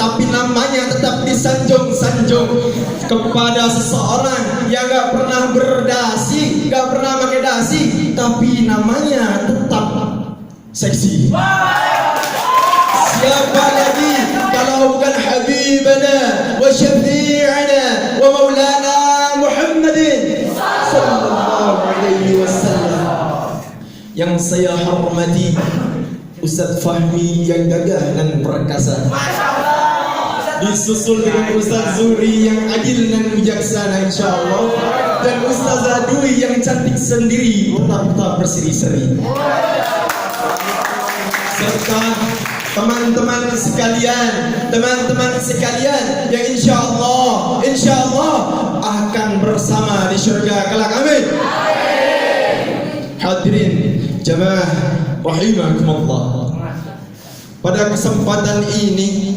tetapi namanya tetap disanjung-sanjung kepada seseorang yang gak pernah berdasi, gak pernah pakai dasi, tapi namanya tetap seksi. Siapa lagi kalau bukan Habibana wa Syafi'ana wa Maulana Muhammadin sallallahu alaihi wasallam. Yang saya hormati Ustaz Fahmi yang gagah dan perkasa, disusul dengan Ustaz Zuri yang adil dan bijaksana insyaallah, dan Ustazah Dwi yang cantik sendiri tetap berseri-seri, serta teman-teman sekalian yang insyaallah akan bersama di syurga kelak. Amin. Hadirin jamaah rahimakumullah. Pada kesempatan ini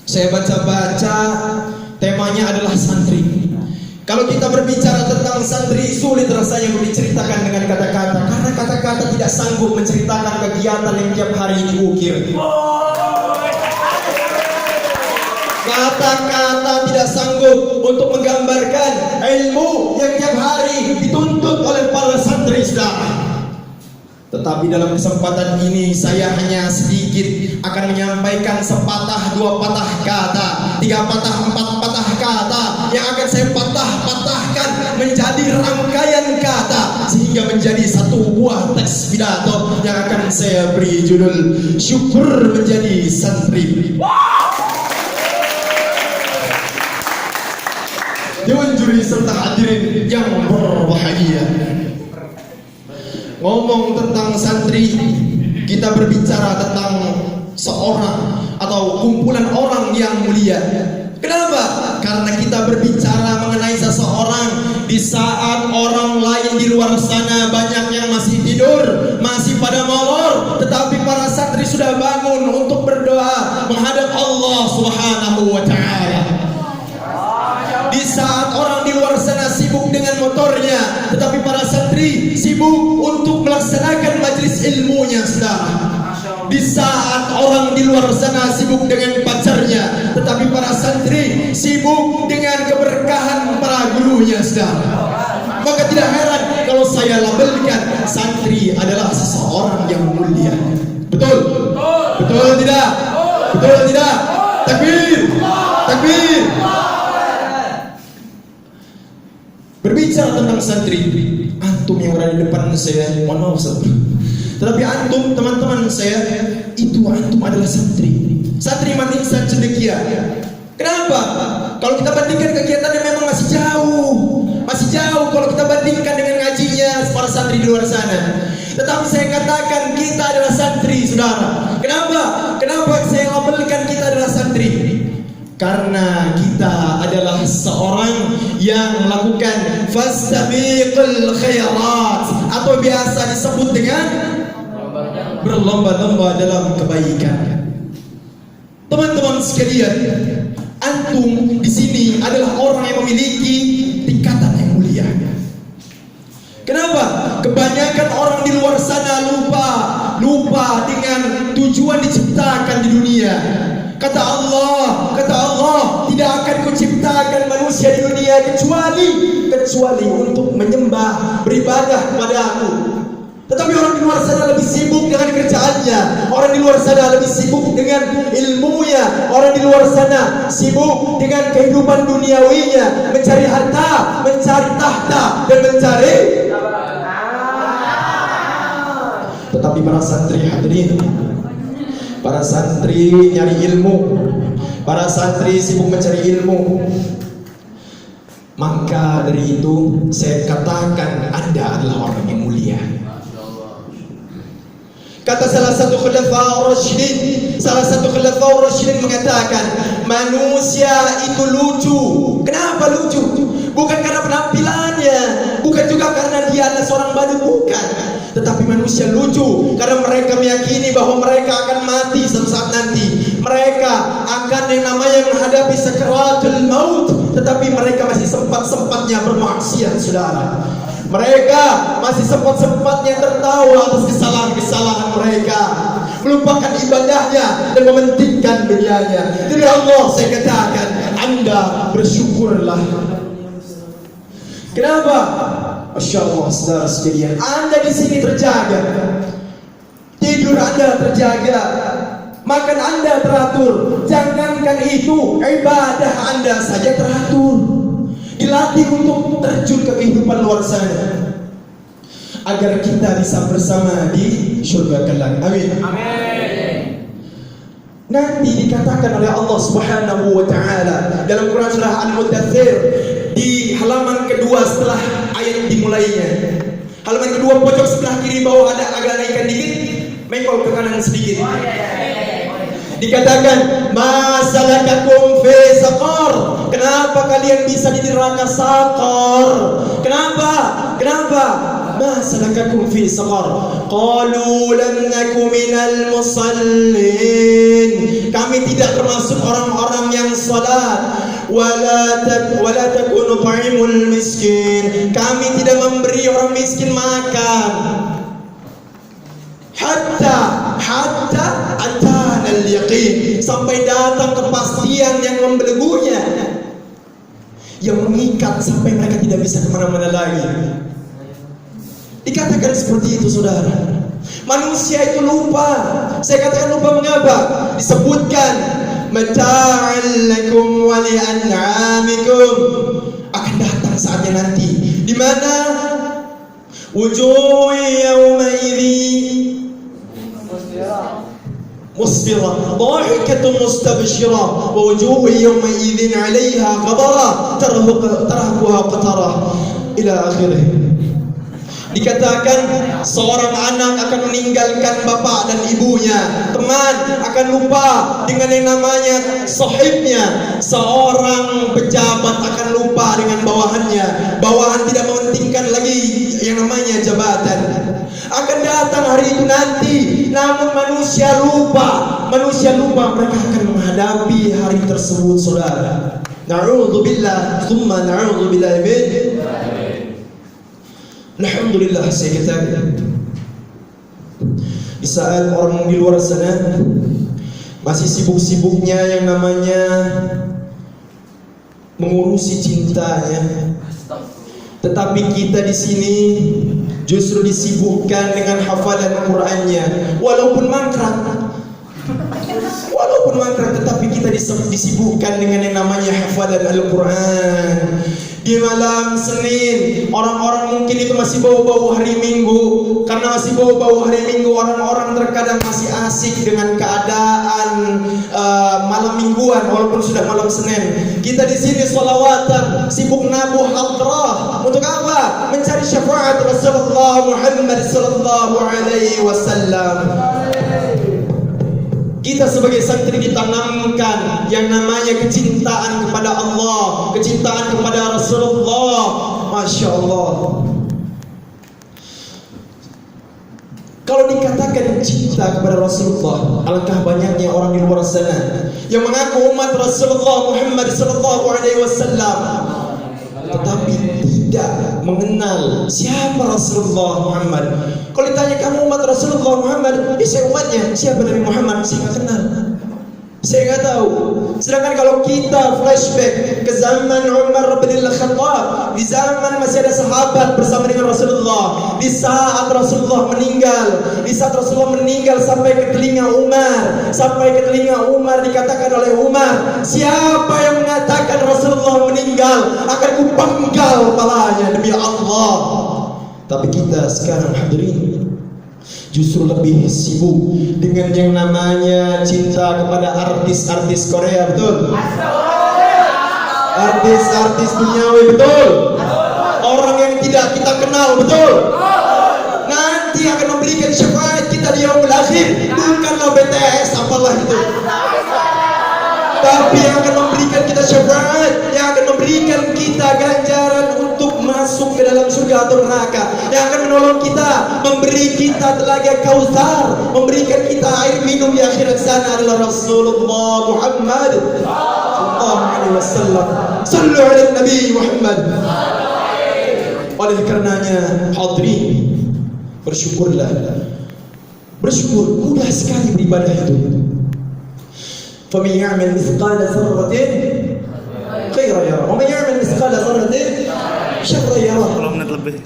saya baca-baca, temanya adalah santri. Kalau kita berbicara tentang santri, sulit rasanya diceritakan dengan kata-kata, karena kata-kata tidak sanggup menceritakan kegiatan yang tiap hari diukir. Kata-kata tidak sanggup untuk menggambarkan ilmu yang tiap hari dituntut oleh para santri saudara. Tetapi dalam kesempatan ini saya hanya sedikit akan menyampaikan sepatah, dua patah kata, tiga patah, empat patah kata yang akan saya patah-patahkan menjadi rangkaian kata sehingga menjadi satu buah teks pidato yang akan saya beri judul Syukur Menjadi Santri. Dewan juri serta hadirin yang berbahagia. Ngomong tentang santri, kita berbicara tentang seorang atau kumpulan orang yang mulia. Kenapa? Karena kita berbicara mengenai seseorang di saat orang lain di luar sana banyak yang masih tidur, masih pada molor, tetapi para santri sudah bangun untuk berdoa menghadap Allah Subhanahu wa taala. Di saat orang di luar sana sibuk dengan motornya, tetapi para santri sibuk untuk melaksanakan majelis ilmunya, saudara. Di saat orang di luar sana sibuk dengan pacarnya, tetapi para santri sibuk dengan keberkahan para gurunya, saudara. Maka tidak heran kalau saya labelkan santri adalah seseorang yang mulia. Betul? Betul tidak? Betul tidak? Takbir! Takbir! Berbicara tentang santri, antum yang berada di depan saya, mohon maaf satu. Tetapi antum, teman-teman saya, itu antum adalah santri. Santri mati insan cendekia. Kenapa? Kalau kita bandingkan kegiatannya memang masih jauh kalau kita bandingkan dengan ngajinya para santri di luar sana. Tetapi saya katakan kita adalah santri, saudara. Kenapa? Kenapa saya labelkan kita adalah santri? Karena kita adalah seorang yang melakukan fastabiqul khairat atau biasa disebut dengan berlomba-lomba dalam kebaikan. Teman-teman sekalian, antum di sini adalah orang yang memiliki tingkatan yang mulia. Kenapa? Kebanyakan orang di luar sana lupa dengan tujuan diciptakan di dunia. Kata Allah, tidak akan kuciptakan manusia di dunia kecuali untuk menyembah, beribadah kepada Aku. Tetapi orang di luar sana lebih sibuk dengan kerjaannya, orang di luar sana lebih sibuk dengan ilmunya, orang di luar sana sibuk dengan kehidupan duniawinya, mencari harta, mencari tahta, dan mencari. Tetapi para santri hadirin, para santri nyari ilmu, para santri sibuk mencari ilmu. Maka dari itu saya katakan Anda adalah orang yang mulia. Kata salah satu khulafaur rasyidin mengatakan, manusia itu lucu. Kenapa lucu? Bukan karena penampilannya, bukan juga karena dia adalah seorang badut, bukan. Tetapi manusia lucu karena mereka meyakini bahwa mereka akan mati suatu saat nanti. Mereka akan yang namanya menghadapi sakaratul maut, tetapi mereka masih sempat-sempatnya bermaksiat, saudara. Mereka masih sempat-sempatnya tertawa atas kesalahan-kesalahan mereka. melupakan ibadahnya dan mementingkan dunianya. Demi Allah saya katakan, Anda bersyukurlah. Kenapa? Masya Allah, saudara sekalian, Anda di sini terjaga, tidur Anda terjaga, makan Anda teratur. Jangankan itu, ibadah Anda saja teratur, dilatih untuk terjun ke kehidupan luar sana, agar kita bisa bersama di surga kelak. Amin. Amin. Nanti dikatakan oleh Allah Subhanahu wa taala dalam Quran surah Al-Muddatsir di halaman kedua setelah ayat dimulainya. Halaman kedua pojok sebelah kiri bawah agak naikkan dikit, mengkol ke kanan sedikit. Dikatakan, ma salakakum fi saqar? Kenapa kalian bisa di neraka saqar? Kenapa? Kenapa? Ma salakakum fi saqar? Qalu lam naku minal musallin. Kami tidak termasuk orang-orang yang salat. Wala takunu ta'imul miskin. Kami tidak memberi orang miskin makan. Hatta atana al-yaqin, sampai datang kepastian yang membelenggunya, yang mengikat sampai mereka tidak bisa kemana-mana lagi. Dikatakan seperti itu, saudara. Manusia itu lupa. Saya katakan lupa mengapa? Disebutkan mata'an lakum wa li'an'amikum. Akan datang saatnya nanti di mana wujuh yawma idzi musfirah, dhahikatun mustabshirah, wa wujuh yawma idzin 'alayha ghadara tarhaquha qatarah, ila akhirih. Dikatakan seorang anak akan meninggalkan bapak dan ibunya, teman akan lupa dengan yang namanya sahibnya, seorang pejabat akan lupa dengan bawahannya, bawahan tidak mementingkan lagi yang namanya jabatan. Akan datang hari itu nanti, namun manusia lupa mereka akan menghadapi hari tersebut, saudara. Na'udzubillah, tsumma na'udzubillah min. Alhamdulillah saya katakan, di saat orang di luar sana masih sibuk-sibuknya yang namanya mengurusi cintanya, tetapi kita di sini justru disibukkan dengan hafalan Qur'annya, walaupun mangkrak, tetapi kita disibukkan dengan yang namanya hafalan Al-Quran. Di malam Senin, orang-orang mungkin itu masih bau-bau hari Minggu. Karena masih bau-bau hari Minggu, orang-orang terkadang masih asik dengan keadaan malam mingguan walaupun sudah malam Senin. Kita di sini sholawatan, sibuk nabuh hadrah. Untuk apa? Mencari syafaat Rasulullah Muhammad sallallahu alaihi wasallam. Kita sebagai santri ditanamkan yang namanya kecintaan kepada Allah, kecintaan kepada Rasulullah. Masya Allah. Kalau dikatakan cinta kepada Rasulullah, alangkah banyaknya orang di luar sana yang mengaku umat Rasulullah Muhammad sallallahu alaihi wasallam, tetapi tidak mengenal siapa Rasulullah Muhammad. Kalau ditanya kamu umat Rasulullah Muhammad, saya umatnya. Siapa Nabi Muhammad? Saya nggak kenal, saya nggak tahu. Sedangkan kalau kita flashback ke zaman Umar bin Khattab, di zaman masih ada sahabat bersama dengan Rasulullah, di saat Rasulullah meninggal sampai ke telinga Umar, dikatakan oleh Umar, siapa yang mengatakan Rasulullah meninggal akan kupenggal kepalanya demi Allah. Tapi kita sekarang hadirin justru lebih sibuk dengan yang namanya cinta kepada artis-artis Korea, betul? Artis-artis duniawi, betul? Orang yang tidak kita kenal, betul? Nanti akan memberikan syafaat kita di yaumul akhir, bukanlah BTS apalah itu, tapi yang akan memberikan kita syafaat, yang akan memberikan kita ganjaran untuk masuk ke dalam surga atau neraka, yang akan menolong kita, memberi kita telaga Kautsar, memberikan kita air minum di akhirat sana adalah Rasulullah Muhammad sallallahu alaihi wasallam. Sallu ala Nabi Muhammad. Oleh karenanya hadirin, bersyukurlah bersyukur, mudah sekali beribadah itu. فَمَنْ يَعْمَلْ مِثْقَالَ ذَرَّةٍ خَيْرًا يَرَهُ وَمَنْ يَعْمَلْ مِثْقَالَ ذَرَّةٍ شَرًّا يَرَهُ.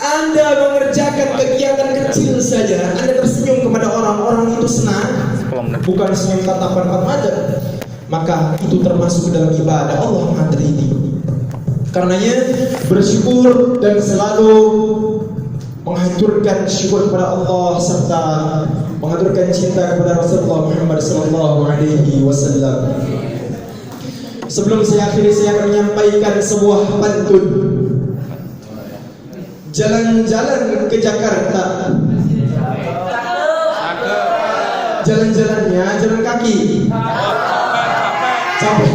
Anda mengerjakan kegiatan kecil saja, Anda tersenyum kepada orang itu senang, bukan senyum tatapan mata, maka itu termasuk dalam ibadah. Allah Maha teliti. Karenanya bersyukur dan selalu menghaturkan syukur kepada Allah serta menghaturkan cinta kepada Rasulullah Muhammad sallallahu alaihi wasallam. Sebelum saya akhiri, saya akan menyampaikan sebuah pantun. Jalan-jalan ke Jakarta, jalan-jalannya jalan kaki, capek.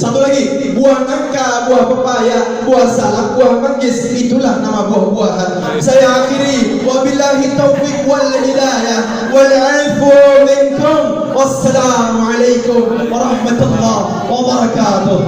Satu lagi, buah nangka, buah pepaya, buah salak, buah manggis, itulah nama buah-buahan. Saya akhiri, wabillahi taufiq wal hidayah wal 'afu minkum. Wassalamu alaikum warahmatullahi wabarakatuh.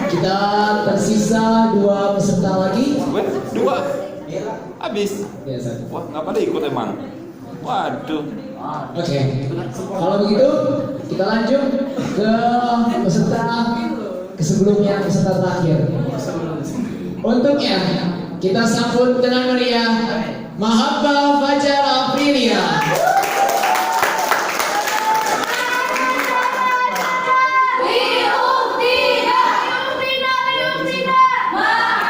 Kita tersisa 2 peserta lagi. Dua habis. Ya, satu. Wah, nggak pada ikut emang. Waduh. Oke. Kalau begitu kita lanjut ke peserta sebelumnya, peserta terakhir. Untuknya kita sambut dengan meriah Mahabbah Fajar Aprilia.